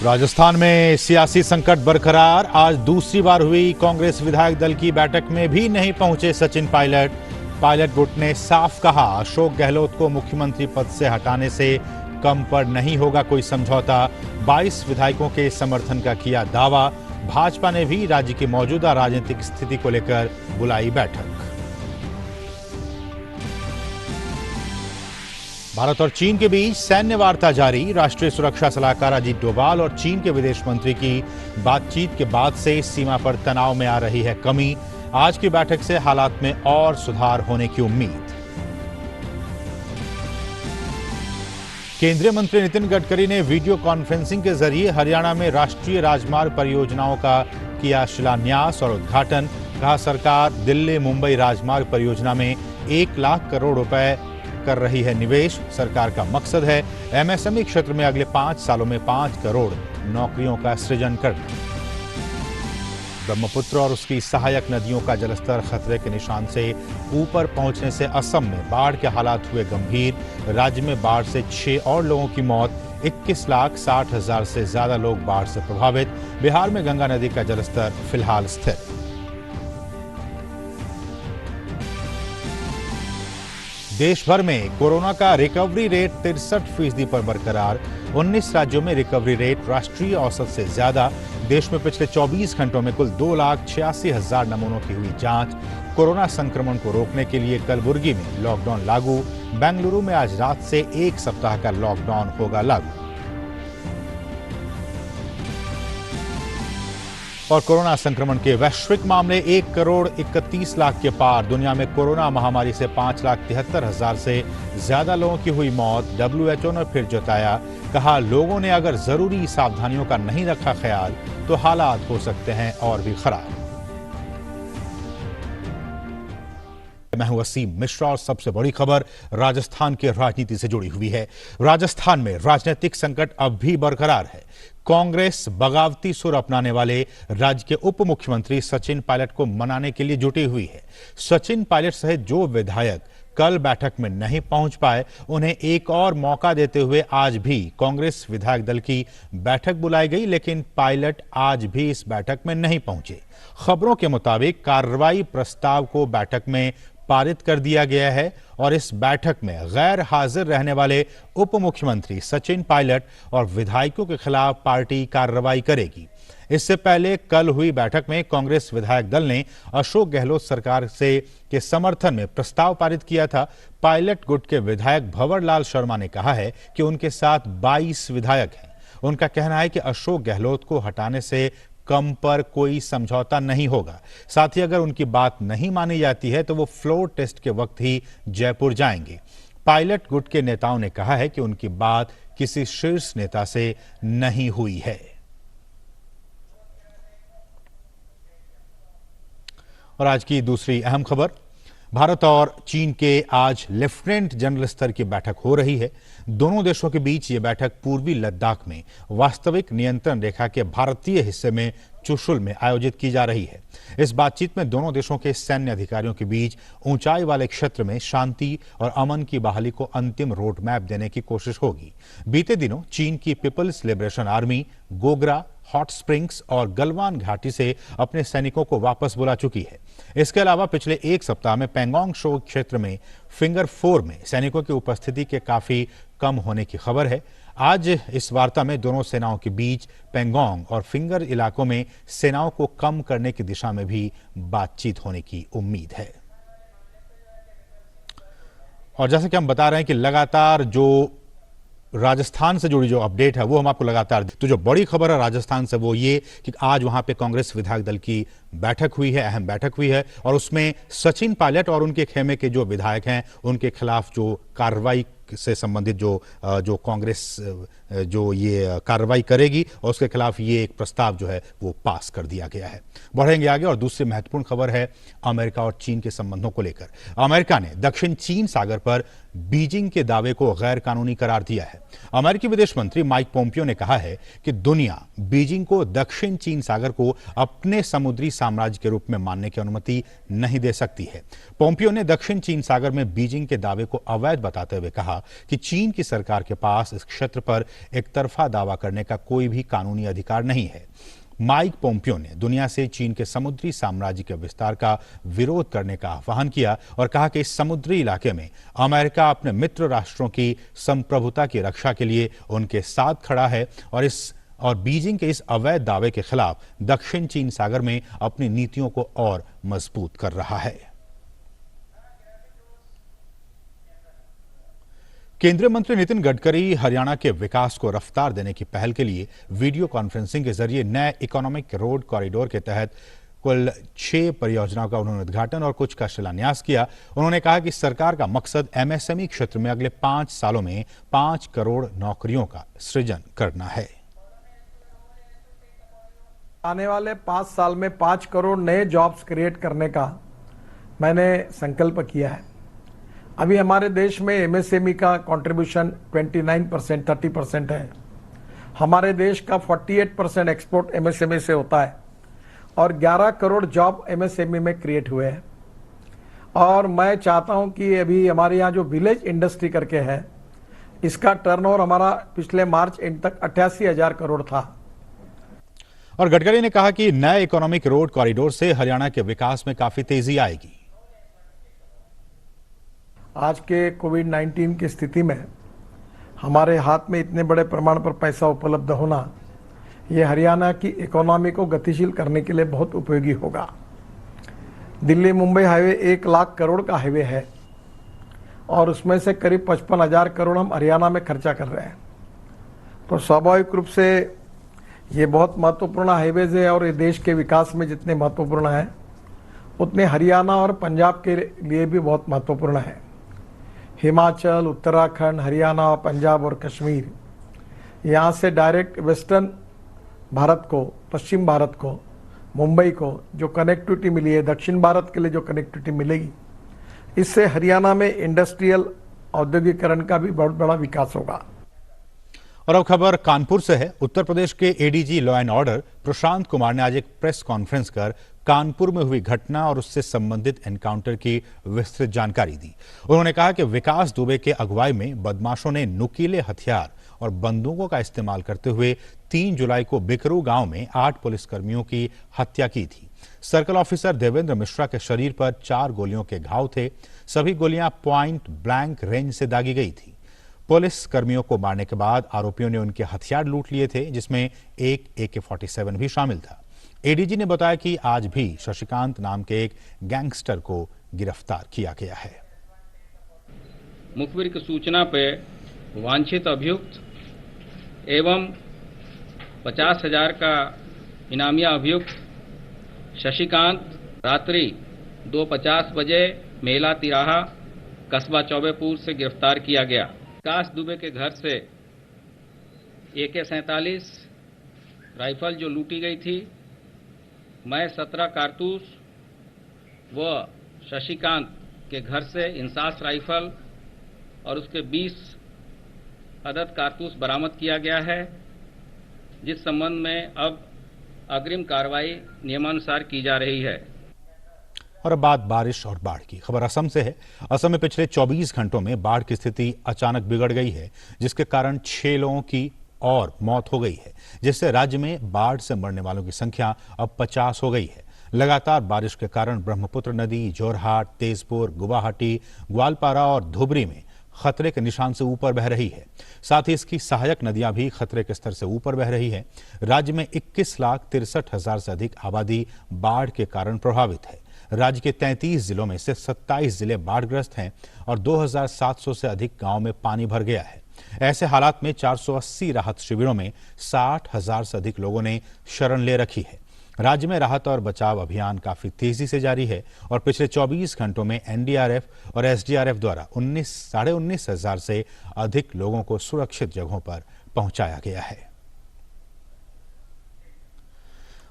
राजस्थान में सियासी संकट बरकरार। आज दूसरी बार हुई कांग्रेस विधायक दल की बैठक में भी नहीं पहुंचे सचिन पायलट। पायलट गुट ने साफ कहा, अशोक गहलोत को मुख्यमंत्री पद से हटाने से कम पर नहीं होगा कोई समझौता। 22 विधायकों के समर्थन का किया दावा। भाजपा ने भी राज्य की मौजूदा राजनीतिक स्थिति को लेकर बुलाई बैठक। भारत और चीन के बीच सैन्य वार्ता जारी। राष्ट्रीय सुरक्षा सलाहकार अजीत डोभाल और चीन के विदेश मंत्री की बातचीत के बाद से सीमा पर तनाव में आ रही है कमी। आज की बैठक से हालात में और सुधार होने की उम्मीद। केंद्रीय मंत्री नितिन गडकरी ने वीडियो कॉन्फ्रेंसिंग के जरिए हरियाणा में राष्ट्रीय राजमार्ग परियोजनाओं का किया शिलान्यास और उद्घाटन। कहा, सरकार दिल्ली मुंबई राजमार्ग परियोजना में 1 लाख करोड़ रुपए कर रही है निवेश। सरकार का मकसद है एमएसएमई क्षेत्र में अगले 5 सालों में 5 करोड़ नौकरियों का सृजन करना। ब्रह्मपुत्र और उसकी सहायक नदियों का जलस्तर खतरे के निशान से ऊपर पहुंचने से असम में बाढ़ के हालात हुए गंभीर। राज्य में बाढ़ से 6 और लोगों की मौत। 21,60,000 से ज्यादा लोग बाढ़ से प्रभावित। बिहार में गंगा नदी का जलस्तर फिलहाल स्थिर। देश भर में कोरोना का रिकवरी रेट 63% पर बरकरार। 19 राज्यों में रिकवरी रेट राष्ट्रीय औसत से ज्यादा। देश में पिछले 24 घंटों में कुल 2,86,000 नमूनों की हुई जांच। कोरोना संक्रमण को रोकने के लिए कलबुर्गी में लॉकडाउन लागू। बेंगलुरु में आज रात से 1 सप्ताह का लॉकडाउन होगा लागू। और कोरोना संक्रमण के वैश्विक मामले 1 करोड़ 31 लाख के पार। दुनिया में कोरोना महामारी से 5,73,000 से ज्यादा लोगों की हुई मौत। WHO ने फिर जताया, कहा, लोगों ने अगर जरूरी सावधानियों का नहीं रखा ख्याल तो हालात हो सकते हैं और भी खराब। मैं हूं वसीम मिश्रा और सबसे बड़ी खबर राजस्थान के राजनीति से जुड़ी हुई है। राजस्थान में राजनीतिक संकट अब भी बरकरार है। कांग्रेस बगावती सुर अपनाने वाले राज्य के उप मुख्यमंत्री सचिन पायलट को मनाने के लिए जुटी हुई है। सचिन पायलट सहित जो विधायक कल बैठक में नहीं पहुंच पाए, उन्हें एक और मौका देते हुए आज भी कांग्रेस विधायक दल की बैठक बुलाई गई, लेकिन पायलट आज भी इस बैठक में नहीं पहुंचे। खबरों के मुताबिक कार्रवाई प्रस्ताव को बैठक में पारित कर दिया गया है और इस बैठक में गैर हाजिर रहने वाले उप मुख्यमंत्री सचिन पायलट और विधायकों के खिलाफ पार्टी कार्रवाई करेगी। इससे पहले कल हुई बैठक में कांग्रेस विधायक दल ने अशोक गहलोत सरकार से के समर्थन में प्रस्ताव पारित किया था। पायलट गुट के विधायक भंवरलाल शर्मा ने कहा है कि उनके साथ 22 विधायक हैं। उनका कहना है कि अशोक गहलोत को हटाने से कम पर कोई समझौता नहीं होगा। साथ ही अगर उनकी बात नहीं मानी जाती है तो वो फ्लोर टेस्ट के वक्त ही जयपुर जाएंगे। पायलट गुट के नेताओं ने कहा है कि उनकी बात किसी शीर्ष नेता से नहीं हुई है। और आज की दूसरी अहम खबर, भारत और चीन के आज लेफ्टिनेंट जनरल स्तर की बैठक हो रही है। दोनों देशों के बीच ये बैठक पूर्वी लद्दाख में वास्तविक नियंत्रण रेखा के भारतीय हिस्से में चुशुल में आयोजित की जा रही है। इस बातचीत में दोनों देशों के सैन्य अधिकारियों के बीच ऊंचाई वाले क्षेत्र में शांति और अमन की बहाली को अंतिम रोड मैप देने की कोशिश होगी। बीते दिनों चीन की People's Liberation Army Gogra, Hot Springs और गलवान घाटी से अपने सैनिकों को वापस बुला चुकी है। इसके अलावा पिछले 1 सप्ताह में पेंगोंग शो क्षेत्र में फिंगर 4 में सैनिकों की उपस्थिति के काफी कम होने की खबर है। आज इस वार्ता में दोनों सेनाओं के बीच पेंगोंग और फिंगर इलाकों में सेनाओं को कम करने की दिशा में भी बातचीत होने की उम्मीद है। और जैसे कि हम बता रहे हैं कि लगातार जो राजस्थान से जुड़ी जो अपडेट है वो हम आपको लगातार, तो जो बड़ी खबर है राजस्थान से वो ये कि आज वहां पे कांग्रेस विधायक दल की बैठक हुई है, अहम बैठक हुई है और उसमें सचिन पायलट और उनके खेमे के जो विधायक हैं उनके खिलाफ जो कार्रवाई से संबंधित जो कांग्रेस जो ये कार्रवाई करेगी और उसके खिलाफ ये एक प्रस्ताव जो है वो पास कर दिया गया है। बढ़ेंगे आगे और दूसरी महत्वपूर्ण खबर है अमेरिका और चीन के संबंधों को लेकर। अमेरिका ने दक्षिण चीन सागर पर बीजिंग के दावे को गैर कानूनी करार दिया है। अमेरिकी विदेश मंत्री माइक पोम्पियो ने कहा है कि दुनिया बीजिंग को दक्षिण चीन सागर को अपने समुद्री साम्राज्य के रूप में मानने की अनुमति नहीं दे सकती है। पोम्पियो ने दक्षिण चीन सागर में बीजिंग के दावे को अवैध बताते हुए कहा कि चीन की सरकार के पास इस क्षेत्र पर एकतरफा दावा करने का कोई भी कानूनी अधिकार नहीं है। माइक पोम्पियो ने दुनिया से चीन के समुद्री साम्राज्य के विस्तार का विरोध करने का आह्वान किया और कहा कि इस समुद्री इलाके में अमेरिका अपने मित्र राष्ट्रों की संप्रभुता की रक्षा के लिए उनके साथ खड़ा है और बीजिंग के इस अवैध दावे के खिलाफ दक्षिण चीन सागर में अपनी नीतियों को और मजबूत कर रहा है। केंद्रीय मंत्री नितिन गडकरी हरियाणा के विकास को रफ्तार देने की पहल के लिए वीडियो कॉन्फ्रेंसिंग के जरिए नए इकोनॉमिक रोड कॉरिडोर के तहत कुल 6 परियोजनाओं का उन्होंने उद्घाटन और कुछ का शिलान्यास किया। उन्होंने कहा कि सरकार का मकसद एमएसएमई क्षेत्र में अगले 5 सालों में 5 करोड़ नौकरियों का सृजन करना है। आने वाले 5 साल में 5 करोड़ नए जॉब्स क्रिएट करने का मैंने संकल्प किया है। अभी हमारे देश में एमएसएमई का कंट्रीब्यूशन 29% 30% है। हमारे देश का 48% एक्सपोर्ट एमएसएमई से होता है और 11 करोड़ जॉब एमएसएमई में क्रिएट हुए हैं। और मैं चाहता हूं कि अभी हमारे यहाँ जो विलेज इंडस्ट्री करके है, इसका टर्नओवर हमारा पिछले मार्च एंड तक 88,000 करोड़ था। और गडकरी ने कहा कि नए इकोनॉमिक रोड कॉरिडोर से हरियाणा के विकास में काफी तेजी आएगी। आज के कोविड-19 की स्थिति में हमारे हाथ में इतने बड़े प्रमाण पर पैसा उपलब्ध होना, ये हरियाणा की इकोनॉमी को गतिशील करने के लिए बहुत उपयोगी होगा। दिल्ली मुंबई हाईवे 1 लाख करोड़ का हाईवे है और उसमें से करीब 55,000 करोड़ हम हरियाणा में खर्चा कर रहे हैं। तो स्वाभाविक रूप से ये बहुत महत्वपूर्ण हाईवेज है और ये देश के विकास में जितने महत्वपूर्ण है उतने हरियाणा और पंजाब के लिए भी बहुत महत्वपूर्ण है। हिमाचल, उत्तराखंड, हरियाणा, पंजाब और कश्मीर, यहाँ से डायरेक्ट वेस्टर्न भारत को, पश्चिम भारत को, मुंबई को जो कनेक्टिविटी मिली है, दक्षिण भारत के लिए जो कनेक्टिविटी मिलेगी, इससे हरियाणा में इंडस्ट्रियल औद्योगिकरण का भी बहुत बड़ा विकास होगा। और अब खबर कानपुर से है। उत्तर प्रदेश के ADG law and order Prashant Kumar ने आज एक प्रेस कॉन्फ्रेंस कर कानपुर में हुई घटना और उससे संबंधित एनकाउंटर की विस्तृत जानकारी दी। उन्होंने कहा कि विकास दुबे के अगुवाई में बदमाशों ने नुकीले हथियार और बंदूकों का इस्तेमाल करते हुए 3 जुलाई को बिकरू गांव में 8 पुलिसकर्मियों की हत्या की थी। सर्कल ऑफिसर देवेंद्र मिश्रा के शरीर पर 4 गोलियों के घाव थे। सभी गोलियां पॉइंट ब्लैंक रेंज से दागी गई थी। पुलिस कर्मियों को मारने के बाद आरोपियों ने उनके हथियार लूट लिए थे, जिसमें एक AK-47 भी शामिल था। एडीजी ने बताया कि आज भी शशिकांत नाम के एक गैंगस्टर को गिरफ्तार किया गया है। मुखबिर की सूचना पर वांछित अभियुक्त एवं 50,000 का इनामिया अभियुक्त शशिकांत रात्रि 2:50 बजे मेला तिराहा कस्बा चौबेपुर से गिरफ्तार किया गया। विकास दुबे के घर से AK-47 राइफल जो लूटी गई थी, मैं 17 कारतूस व शशिकांत के घर से इंसास राइफल और उसके 20 अदद कारतूस बरामद किया गया है, जिस संबंध में अब अग्रिम कार्रवाई नियमानुसार की जा रही है। और अब बात बारिश और बाढ़ की। खबर असम से है। असम में पिछले 24 घंटों में बाढ़ की स्थिति अचानक बिगड़ गई है, जिसके कारण 6 लोगों की और मौत हो गई है, जिससे राज्य में बाढ़ से मरने वालों की संख्या अब 50 हो गई है। लगातार बारिश के कारण ब्रह्मपुत्र नदी जोरहाट, तेजपुर, गुवाहाटी, ग्वालपारा और धुबरी में खतरे के निशान से ऊपर बह रही है। साथ ही इसकी सहायक नदियां भी खतरे के स्तर से ऊपर बह रही है। राज्य में 21,63,000 से अधिक आबादी बाढ़ के कारण प्रभावित है। राज्य के 33 जिलों में से 27 जिले बाढ़ग्रस्त हैं और 2,700 से अधिक गांव में पानी भर गया है। ऐसे हालात में 480 राहत शिविरों में 60,000 से अधिक लोगों ने शरण ले रखी है। राज्य में राहत और बचाव अभियान काफी तेजी से जारी है और पिछले 24 घंटों में एनडीआरएफ और एसडीआरएफ द्वारा 19,500 से अधिक लोगों को सुरक्षित जगहों पर पहुंचाया गया है।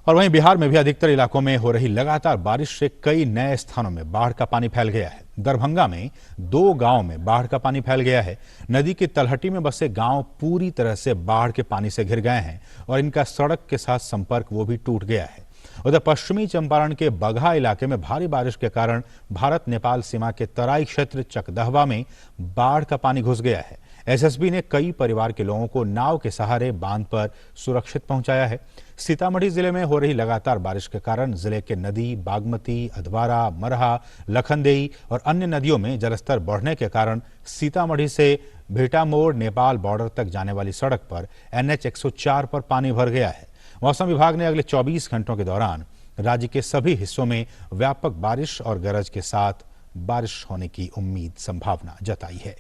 और वहीं बिहार में भी अधिकतर इलाकों में हो रही लगातार बारिश से कई नए स्थानों में बाढ़ का पानी फैल गया है। दरभंगा में 2 गांवों में बाढ़ का पानी फैल गया है। नदी की तलहटी में बसे गांव पूरी तरह से बाढ़ के पानी से घिर गए हैं और इनका सड़क के साथ संपर्क वो भी टूट गया है। उधर पश्चिमी चंपारण के बगहा इलाके में भारी बारिश के कारण भारत नेपाल सीमा के तराई क्षेत्र चकदहवा में बाढ़ का पानी घुस गया है। एसएसबी ने कई परिवार के लोगों को नाव के सहारे बांध पर सुरक्षित पहुंचाया है। सीतामढ़ी जिले में हो रही लगातार बारिश के कारण जिले के नदी बागमती, अधवारा, मरहा, लखनदेई और अन्य नदियों में जलस्तर बढ़ने के कारण सीतामढ़ी से भेटामोड़ नेपाल बॉर्डर तक जाने वाली सड़क पर NH 104 पर पानी भर गया है। मौसम विभाग ने अगले 24 घंटों के दौरान राज्य के सभी हिस्सों में व्यापक बारिश और गरज के साथ बारिश होने की संभावना जताई है।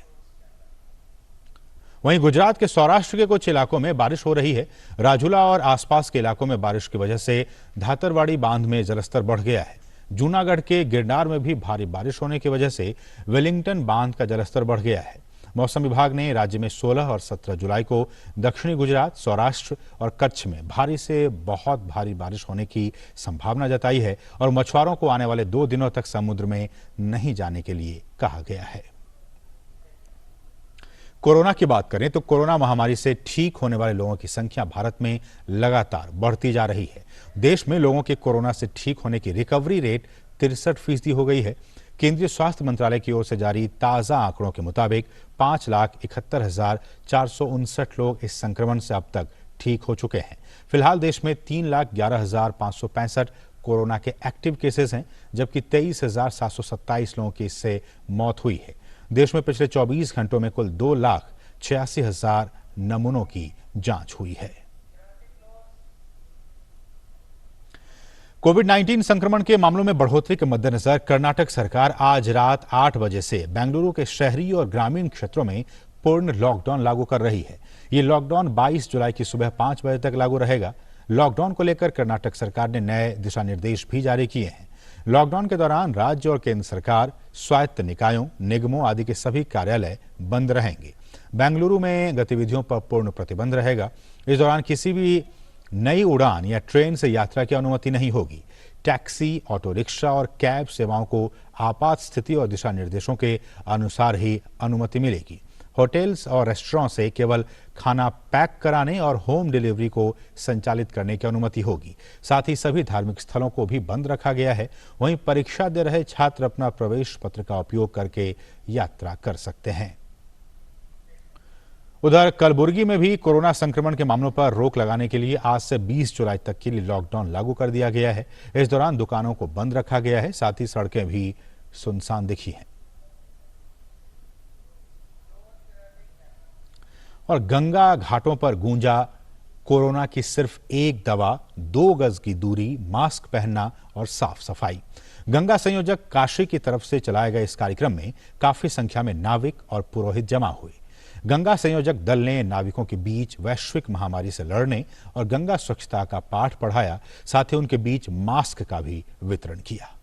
वहीं गुजरात के सौराष्ट्र के कुछ इलाकों में बारिश हो रही है। राजूला और आसपास के इलाकों में बारिश की वजह से धातरवाड़ी बांध में जलस्तर बढ़ गया है। जूनागढ़ के गिरनार में भी भारी बारिश होने की वजह से वेलिंगटन बांध का जलस्तर बढ़ गया है। मौसम विभाग ने राज्य में 16 और 17 जुलाई को दक्षिणी गुजरात, सौराष्ट्र और कच्छ में भारी से बहुत भारी बारिश होने की संभावना जताई है और मछुआरों को आने वाले 2 दिनों तक समुद्र में नहीं जाने के लिए कहा गया है। कोरोना की बात करें तो कोरोना महामारी से ठीक होने वाले लोगों की संख्या भारत में लगातार बढ़ती जा रही है। देश में लोगों के कोरोना से ठीक होने की रिकवरी रेट 63% हो गई है। केंद्रीय स्वास्थ्य मंत्रालय की ओर से जारी ताजा आंकड़ों के मुताबिक 5,71,459 लोग इस संक्रमण से अब तक ठीक हो चुके हैं। फिलहाल देश में 3,11,565 कोरोना के एक्टिव केसेस हैं, जबकि 23,727 लोगों की इससे मौत हुई है। देश में पिछले 24 घंटों में कुल 2,86,000 नमूनों की जांच हुई है। कोविड-19 संक्रमण के मामलों में बढ़ोतरी के मद्देनजर कर्नाटक सरकार आज रात 8 बजे से बेंगलुरु के शहरी और ग्रामीण क्षेत्रों में पूर्ण लॉकडाउन लागू कर रही है। ये लॉकडाउन 22 जुलाई की सुबह 5 बजे तक लागू रहेगा। लॉकडाउन को लेकर कर्नाटक सरकार ने नए दिशा निर्देश भी जारी किए हैं। लॉकडाउन के दौरान राज्य और केंद्र सरकार, स्वायत्त निकायों, निगमों आदि के सभी कार्यालय बंद रहेंगे। बेंगलुरु में गतिविधियों पर पूर्ण प्रतिबंध रहेगा। इस दौरान किसी भी नई उड़ान या ट्रेन से यात्रा की अनुमति नहीं होगी। टैक्सी, ऑटो रिक्शा और कैब सेवाओं को आपात स्थिति और दिशा निर्देशों के अनुसार ही अनुमति मिलेगी। होटल्स और रेस्टोरेंट से केवल खाना पैक कराने और होम डिलीवरी को संचालित करने की अनुमति होगी। साथ ही सभी धार्मिक स्थलों को भी बंद रखा गया है। वहीं परीक्षा दे रहे छात्र अपना प्रवेश पत्र का उपयोग करके यात्रा कर सकते हैं। उधर कलबुर्गी में भी कोरोना संक्रमण के मामलों पर रोक लगाने के लिए आज से 20 जुलाई तक के लिए लॉकडाउन लागू कर दिया गया है। इस दौरान दुकानों को बंद रखा गया है, साथ ही सड़कें भी सुनसान दिखी हैं। और गंगा घाटों पर गूंजा कोरोना की सिर्फ एक दवा, 2 गज की दूरी, मास्क पहनना और साफ सफाई। गंगा संयोजक काशी की तरफ से चलाए गए इस कार्यक्रम में काफी संख्या में नाविक और पुरोहित जमा हुए। गंगा संयोजक दल ने नाविकों के बीच वैश्विक महामारी से लड़ने और गंगा स्वच्छता का पाठ पढ़ाया, साथ ही उनके बीच मास्क का भी वितरण किया।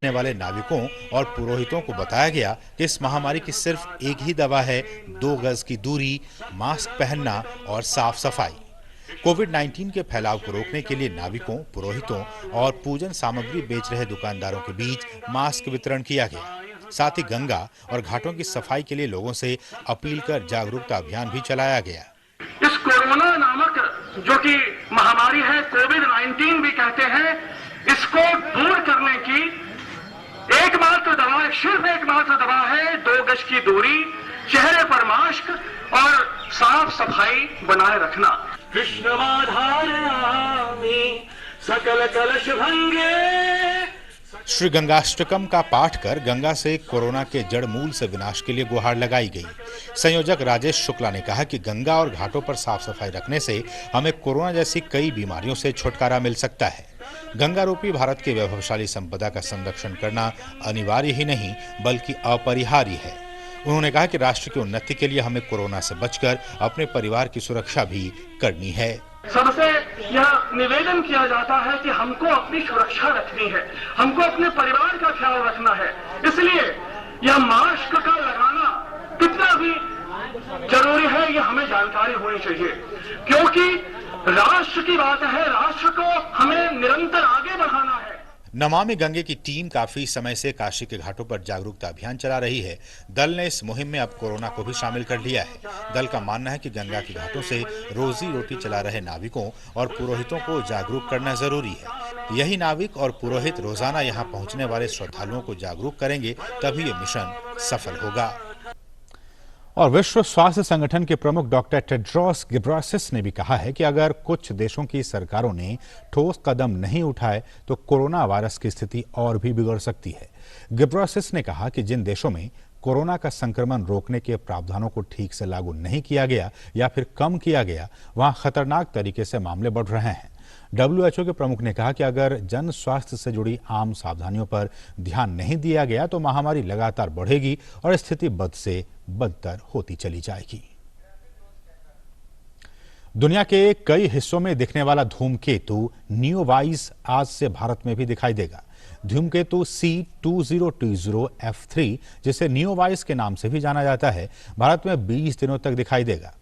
वाले नाविकों और पुरोहितों को बताया गया कि इस महामारी की सिर्फ एक ही दवा है, 2 गज की दूरी, मास्क पहनना और साफ सफाई। कोविड-19 के फैलाव को रोकने के लिए नाविकों, पुरोहितों और पूजन सामग्री बेच रहे दुकानदारों के बीच मास्क वितरण किया गया। साथ ही गंगा और घाटों की सफाई के लिए लोगों से अपील कर जागरूकता अभियान भी चलाया गया। इस कोरोना नामक जो कि महामारी है, कोविड-19 भी कहते हैं, इसको दूर करने की एकमात्र दवा, सिर्फ एकमात्र दवा है 2 गज की दूरी, चेहरे पर मास्क और साफ सफाई बनाए रखना। कृष्णवाधारयामि सकल कलश भंगे। श्री गंगाष्टकम का पाठ कर गंगा से कोरोना के जड़ मूल से विनाश के लिए गुहार लगाई गई। संयोजक राजेश शुक्ला ने कहा कि गंगा और घाटों पर साफ सफाई रखने से हमें कोरोना जैसी कई बीमारियों से छुटकारा मिल सकता है। गंगा रूपी भारत की वैभवशाली संपदा का संरक्षण करना अनिवार्य ही नहीं बल्कि अपरिहार्य है। उन्होंने कहा कि राष्ट्र की उन्नति के लिए हमें कोरोना से बचकर अपने परिवार की सुरक्षा भी करनी है। सबसे यह निवेदन किया जाता है कि हमको अपनी सुरक्षा रखनी है, हमको अपने परिवार का ख्याल रखना है। इसलिए यह मास्क का लगाना कितना भी जरूरी है, यह हमें जानकारी होनी चाहिए, क्योंकि राष्ट्र की बात है। राष्ट्र को नमामि गंगे की टीम काफी समय से काशी के घाटों पर जागरूकता अभियान चला रही है। दल ने इस मुहिम में अब कोरोना को भी शामिल कर लिया है। दल का मानना है कि गंगा के घाटों से रोजी रोटी चला रहे नाविकों और पुरोहितों को जागरूक करना जरूरी है। यही नाविक और पुरोहित रोजाना यहाँ पहुंचने वाले श्रद्धालुओं को जागरूक करेंगे, तभी ये मिशन सफल होगा। और विश्व स्वास्थ्य संगठन के प्रमुख डॉक्टर टेड्रोस गिब्रासिस ने भी कहा है कि अगर कुछ देशों की सरकारों ने ठोस कदम नहीं उठाए तो कोरोना वायरस की स्थिति और भी बिगड़ सकती है। गिब्रासिस ने कहा कि जिन देशों में कोरोना का संक्रमण रोकने के प्रावधानों को ठीक से लागू नहीं किया गया या फिर कम किया गया, वहां खतरनाक तरीके से मामले बढ़ रहे हैं। WHO के प्रमुख ने कहा कि अगर जन स्वास्थ्य से जुड़ी आम सावधानियों पर ध्यान नहीं दिया गया तो महामारी लगातार बढ़ेगी और स्थिति बद से बदतर होती चली जाएगी। दुनिया के कई हिस्सों में दिखने वाला धूमकेतु नियोवाइज आज से भारत में भी दिखाई देगा। धूमकेतु C2020 F3, जिसे नियोवाइज के नाम से भी जाना जाता है, भारत में 20 दिनों तक दिखाई देगा।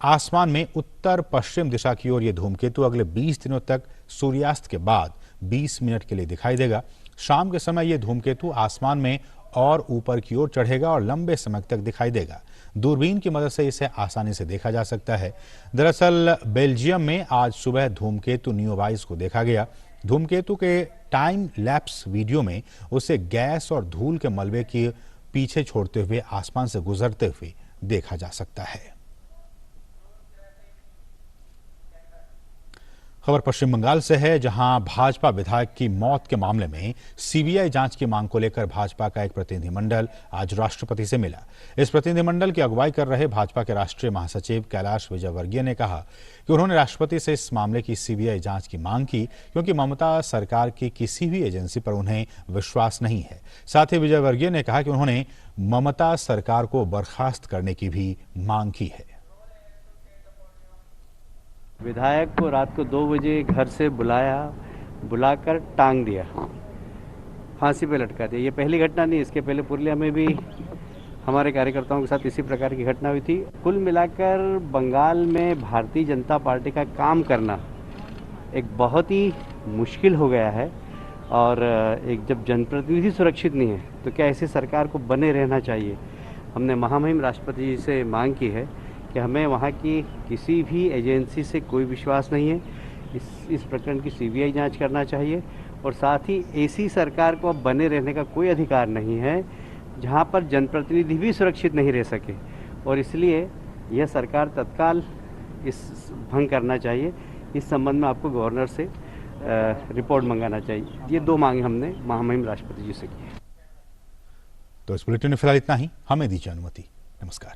आसमान में उत्तर पश्चिम दिशा की ओर यह धूमकेतु अगले 20 दिनों तक सूर्यास्त के बाद 20 मिनट के लिए दिखाई देगा। शाम के समय यह धूमकेतु आसमान में और ऊपर की ओर चढ़ेगा और लंबे समय तक दिखाई देगा। दूरबीन की मदद से इसे आसानी से देखा जा सकता है। दरअसल बेल्जियम में आज सुबह धूमकेतु नियोवाइज को देखा गया। धूमकेतु के टाइम लैप्स वीडियो में उसे गैस और धूल के मलबे के पीछे छोड़ते हुए आसमान से गुजरते हुए देखा जा सकता है। खबर पश्चिम बंगाल से है, जहां भाजपा विधायक की मौत के मामले में सीबीआई जांच की मांग को लेकर भाजपा का एक प्रतिनिधिमंडल आज राष्ट्रपति से मिला। इस प्रतिनिधिमंडल की अगुवाई कर रहे भाजपा के राष्ट्रीय महासचिव कैलाश विजयवर्गीय ने कहा कि उन्होंने राष्ट्रपति से इस मामले की सीबीआई जांच की मांग की, क्योंकि ममता सरकार की किसी भी एजेंसी पर उन्हें विश्वास नहीं है। साथ ही विजयवर्गीय ने कहा कि उन्होंने ममता सरकार को बर्खास्त करने की भी मांग की है। विधायक को रात को 2 बजे घर से बुलाकर टांग दिया, फांसी पे लटका दिया। ये पहली घटना नहीं, इसके पहले पुरुलिया में भी हमारे कार्यकर्ताओं के साथ इसी प्रकार की घटना हुई थी। कुल मिलाकर बंगाल में भारतीय जनता पार्टी का काम करना एक बहुत ही मुश्किल हो गया है। और एक जब जनप्रतिनिधि सुरक्षित नहीं है तो क्या ऐसी सरकार को बने रहना चाहिए। हमने महामहिम राष्ट्रपति जी से मांग की है कि हमें वहाँ की किसी भी एजेंसी से कोई विश्वास नहीं है। इस प्रकरण की सीबीआई जांच करना चाहिए और साथ ही ऐसी सरकार को अब बने रहने का कोई अधिकार नहीं है जहाँ पर जनप्रतिनिधि भी सुरक्षित नहीं रह सके, और इसलिए यह सरकार तत्काल इस भंग करना चाहिए। इस संबंध में आपको गवर्नर से रिपोर्ट मंगाना चाहिए। ये 2 मांगे हमने महामहिम राष्ट्रपति जी से की है। तो इस बुलेटिन में फिलहाल इतना ही। हमें दीजिए अनुमति। नमस्कार।